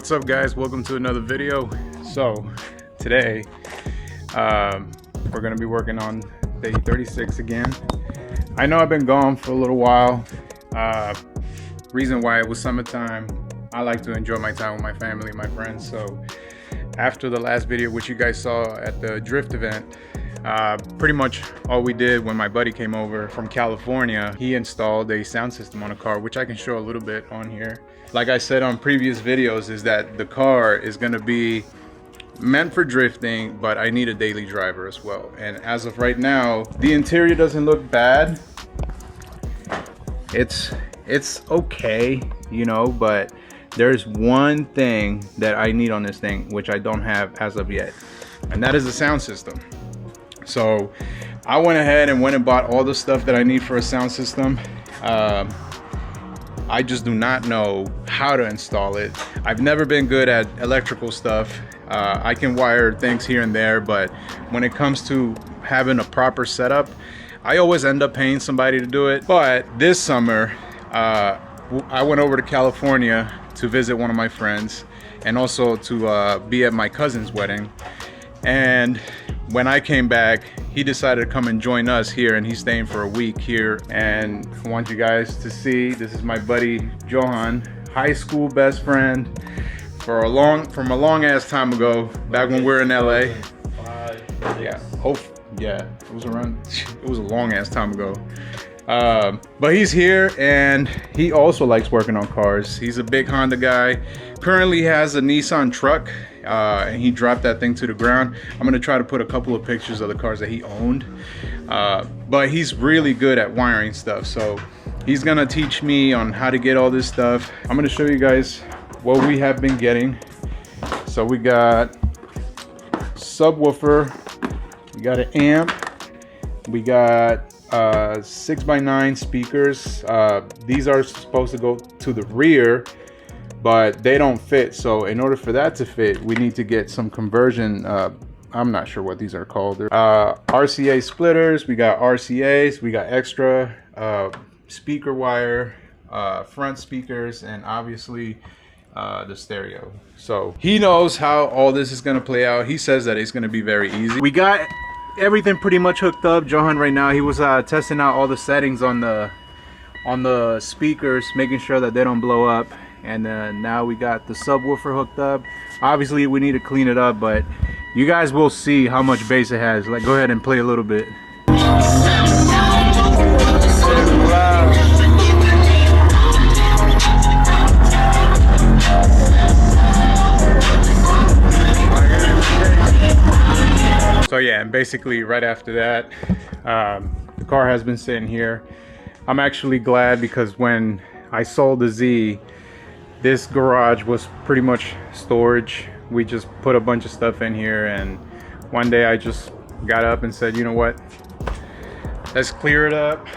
What's up, guys? Welcome to another video. So today we're gonna be working on the E36 again. I know I've been gone for a little while. Reason why it was summertime. I like to enjoy my time with my family, my friends. So after the last video, which you guys saw at the drift event, pretty much all we did when my buddy came over from California, he installed a sound system on a car, which I can show a little bit on here. Like I said on previous videos, is that the car is going to be meant for drifting, but I need a daily driver as well. And as of right now, the interior doesn't look bad. It's okay, you know, but there's one thing that I need on this thing, which I don't have as of yet, and that is a sound system. So I went ahead and bought all the stuff that I need for a sound system. I just do not know how to install it. I've never been good at electrical stuff. I can wire things here and there, but when it comes to having a proper setup, I always end up paying somebody to do it. But this summer, I went over to California to visit one of my friends and also to be at my cousin's wedding. And when I came back, he decided to come and join us here, and he's staying for a week here. And I want you guys to see, this is my buddy Johan, high school best friend from a long ass time ago, back when we were in LA. Yeah, it was a long ass time ago. But he's here, and he also likes working on cars. He's a big Honda guy. Currently has a Nissan truck, and he dropped that thing to the ground. I'm gonna try to put a couple of pictures of the cars that he owned. But he's really good at wiring stuff, so he's gonna teach me on how to get all this stuff. I'm gonna show you guys what we have been getting. So we got subwoofer, we got an amp, we got 6x9 speakers. These are supposed to go to the rear, but they don't fit. So in order for that to fit, we need to get some conversion. I'm not sure what these are called. RCA splitters, we got RCAs, we got extra speaker wire, front speakers, and obviously the stereo. So he knows how all this is going to play out. He says that it's going to be very easy. We got everything pretty much hooked up. Johan right now, he was testing out all the settings on the speakers, making sure that they don't blow up. And now we got the subwoofer hooked up. Obviously we need to clean it up, but you guys will see how much bass it has. Like, go ahead and play a little bit. So yeah, and basically right after that, the car has been sitting here. I'm actually glad, because when I sold the Z, this garage was pretty much storage. We just put a bunch of stuff in here, and one day I just got up and said, you know what, let's clear it up.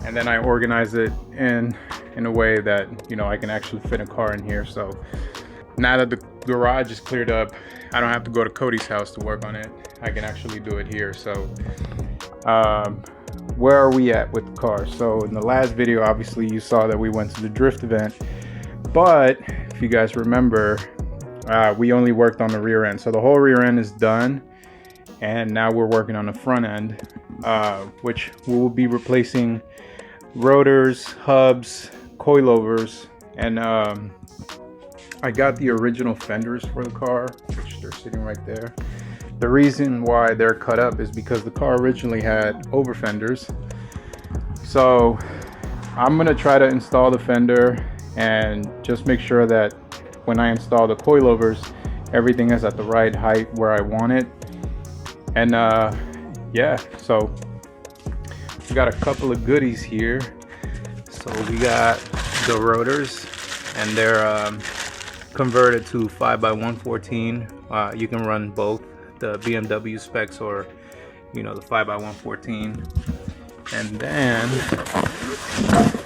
And then I organized it in a way that, you know, I can actually fit a car in here. So now that the garage is cleared up, I don't have to go to Cody's house to work on it. I can actually do it here. So where are we at with the car? So in the last video, obviously you saw that we went to the drift event, but if you guys remember, we only worked on the rear end. So the whole rear end is done, and now we're working on the front end, which we will be replacing rotors, hubs, coilovers, and I got the original fenders for the car, which they're sitting right there. The reason why they're cut up is because the car originally had over fenders. So I'm gonna try to install the fender and just make sure that when I install the coilovers, everything is at the right height where I want it. And yeah, so we got a couple of goodies here. So we got the rotors, and they're converted to 5x114. You can run both the BMW specs or, you know, the 5x114. And then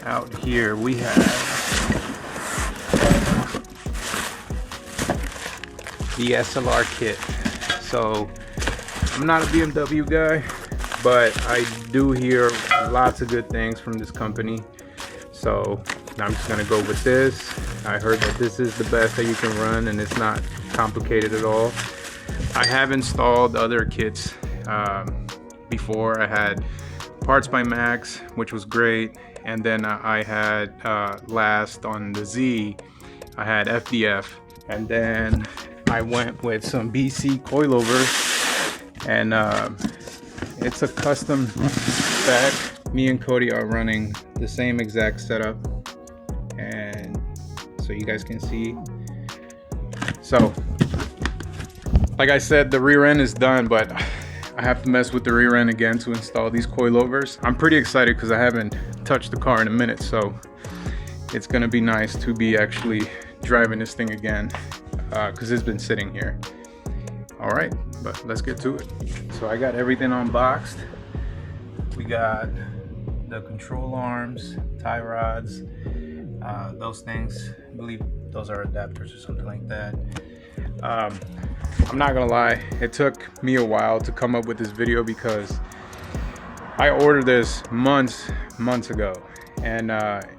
out here we have the SLR kit. So I'm not a BMW guy, but I do hear lots of good things from this company. So I'm just gonna go with this. I heard that this is the best that you can run, and it's not complicated at all. I have installed other kits before. I had Parts by Max, which was great, and then I had last on the Z, I had FDF, and then I went with some BC coilovers, and it's a custom spec. Me and Cody are running the same exact setup, and so you guys can see. So like I said, the rear end is done, but I have to mess with the rear end again to install these coilovers. I'm pretty excited because I haven't touched the car in a minute, so it's gonna be nice to be actually driving this thing again, because it's been sitting here. All right, but let's get to it. So I got everything unboxed. We got the control arms, tie rods, those things. I believe those are adapters or something like that. I'm not gonna lie, it took me a while to come up with this video because I ordered this months ago, and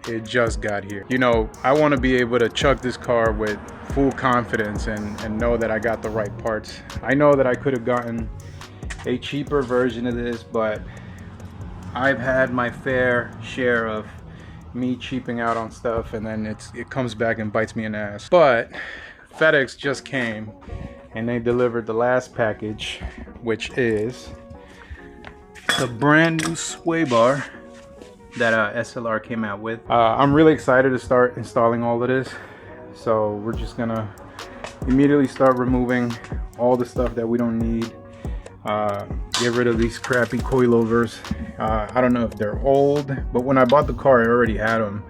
it just got here. You know, I want to be able to chuck this car with full confidence and know that I got the right parts. I know that I could have gotten a cheaper version of this, but I've had my fair share of me cheaping out on stuff, and then it comes back and bites me in the ass. But FedEx just came and they delivered the last package, which is the brand new sway bar that SLR came out with. I'm really excited to start installing all of this. So we're just gonna immediately start removing all the stuff that we don't need. Get rid of these crappy coilovers. I don't know if they're old, but when I bought the car I already had them.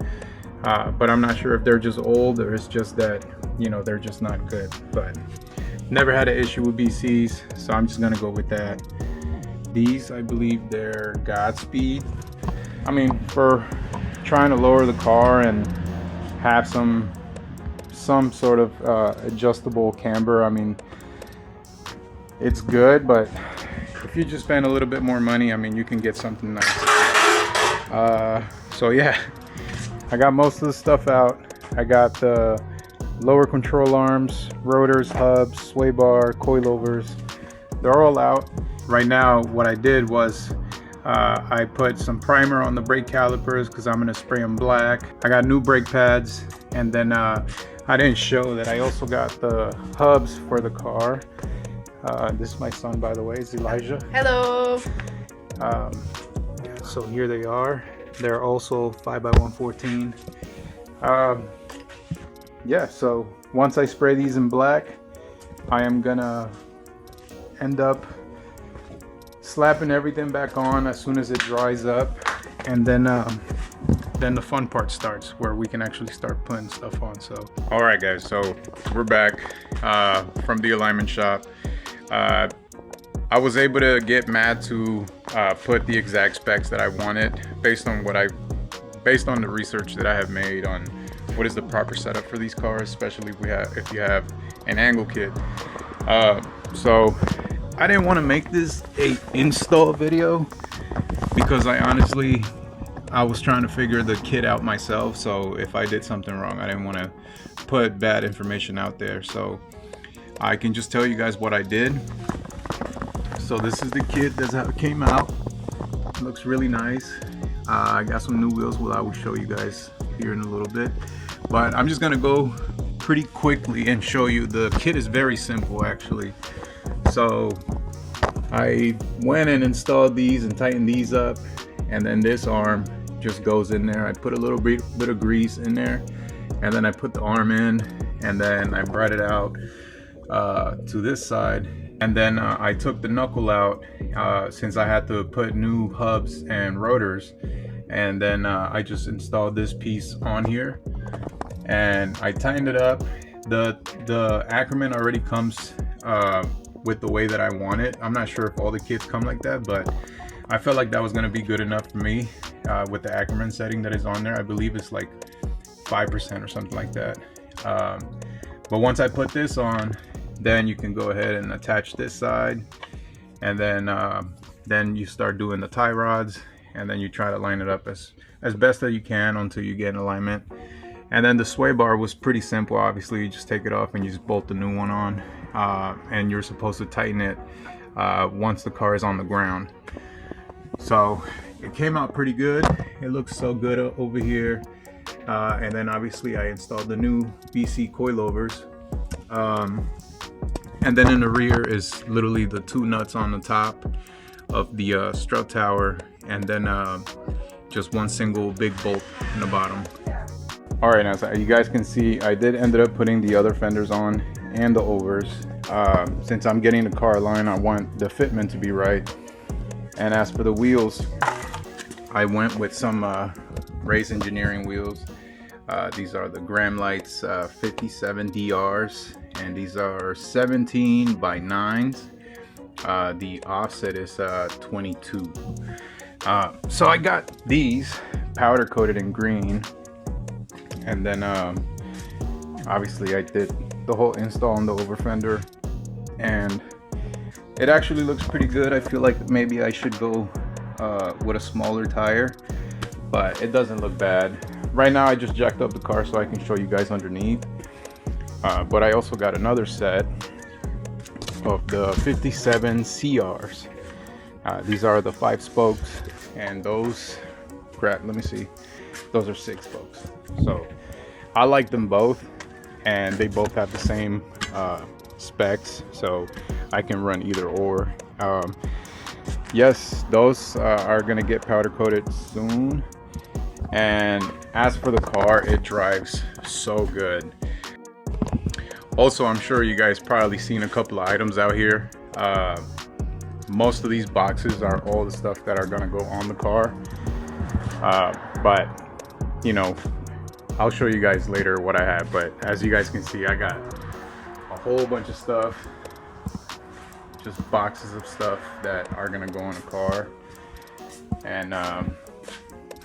But I'm not sure if they're just old or it's just that, you know, they're just not good. But never had an issue with BCs, so I'm just gonna go with that. These, I believe they're Godspeed. I mean, for trying to lower the car and have some sort of adjustable camber, I mean, it's good, but if you just spend a little bit more money, I mean, you can get something nice. So yeah, I got most of the stuff out. I got the lower control arms, rotors, hubs, sway bar, coilovers. They're all out. Right now, what I did was I put some primer on the brake calipers because I'm gonna spray them black. I got new brake pads, and then I didn't show that I also got the hubs for the car. This is my son, by the way, it's Elijah. Hello. So here they are. They're also 5x114. Yeah, so once I spray these in black, I am gonna end up slapping everything back on as soon as it dries up, and then the fun part starts where we can actually start putting stuff on. So all right guys, so we're back from the alignment shop. I was able to get Matt to put the exact specs that I wanted based on the research that I have made on what is the proper setup for these cars, especially if you have an angle kit. So I didn't want to make this a install video because I was trying to figure the kit out myself. So if I did something wrong, I didn't want to put bad information out there. So I can just tell you guys what I did. So this is the kit that's how it came out. It looks really nice. I got some new wheels, I will show you guys here in a little bit. But I'm just gonna go pretty quickly and show you. The kit is very simple actually. So I went and installed these and tightened these up, and then this arm just goes in there. I put a little bit of grease in there, and then I put the arm in, and then I brought it out to this side, and then I took the knuckle out since I had to put new hubs and rotors, and then I just installed this piece on here and I tightened it up. The Ackerman already comes with the way that I want it. I'm not sure if all the kits come like that, but I felt like that was going to be good enough for me with the Ackerman setting that is on there. I believe it's like 5% or something like that. But once I put this on, then you can go ahead and attach this side, and then you start doing the tie rods, and then you try to line it up as best that you can until you get in alignment. And then the sway bar was pretty simple. Obviously, you just take it off and you just bolt the new one on, and you're supposed to tighten it once the car is on the ground. So it came out pretty good. It looks so good over here. And then obviously I installed the new BC coilovers. And then in the rear is literally the two nuts on the top of the strut tower, and then just one single big bolt in the bottom. All right, now so you guys can see I did ended up putting the other fenders on and the overs. Since I'm getting the car aligned, I want the fitment to be right. And as for the wheels, I went with some Race Engineering wheels. These are the Graham Lights 57 DRs, and these are 17 by 9s. The offset is 22. So I got these powder coated in green, and then obviously I did the whole install on the over fender, and it actually looks pretty good. I feel like maybe I should go with a smaller tire, but it doesn't look bad. Right now I just jacked up the car so I can show you guys underneath, but I also got another set of the 57 CRs. These are the 5 spokes, and those, crap, let me see, those are 6 spokes. So I like them both, and they both have the same specs, so I can run either or. Yes, those are gonna get powder coated soon. And as for the car, it drives so good. Also, I'm sure you guys probably seen a couple of items out here. Most of these boxes are all the stuff that are gonna go on the car, but you know, I'll show you guys later what I have. But as you guys can see, I got a whole bunch of stuff, just boxes of stuff that are gonna go on the car. And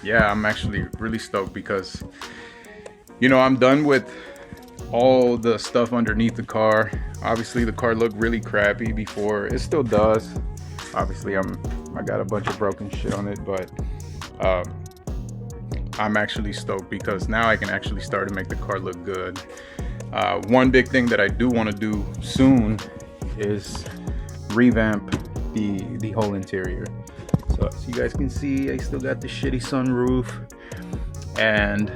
yeah, I'm actually really stoked because, you know, I'm done with all the stuff underneath the car. Obviously the car looked really crappy before. It still does. Obviously I got a bunch of broken shit on it, but I'm actually stoked because now I can actually start to make the car look good. One big thing that I do want to do soon is revamp the whole interior. So as you guys can see, I still got the shitty sunroof, and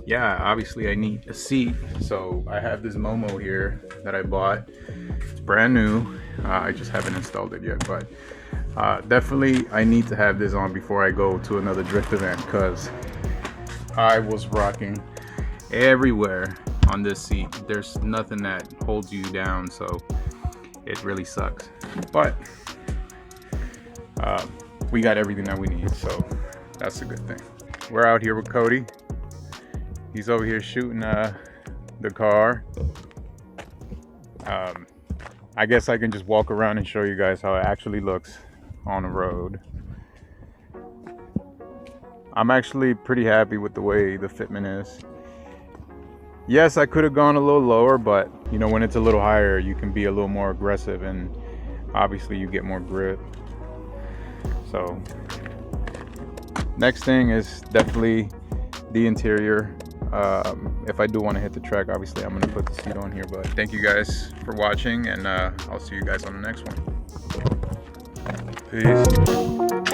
yeah, obviously I need a seat. So I have this Momo here that I bought. It's brand new. I just haven't installed it yet, but definitely I need to have this on before I go to another drift event, because I was rocking everywhere on this seat. There's nothing that holds you down, so it really sucks. But we got everything that we need, so that's a good thing. We're out here with Cody. He's over here shooting the car. I guess I can just walk around and show you guys how it actually looks on the road. I'm actually pretty happy with the way the fitment is. Yes, I could have gone a little lower, but you know, when it's a little higher, you can be a little more aggressive, and obviously you get more grip. So next thing is definitely the interior. If I do want to hit the track, obviously I'm going to put the seat on here. But thank you guys for watching, and I'll see you guys on the next one. Peace.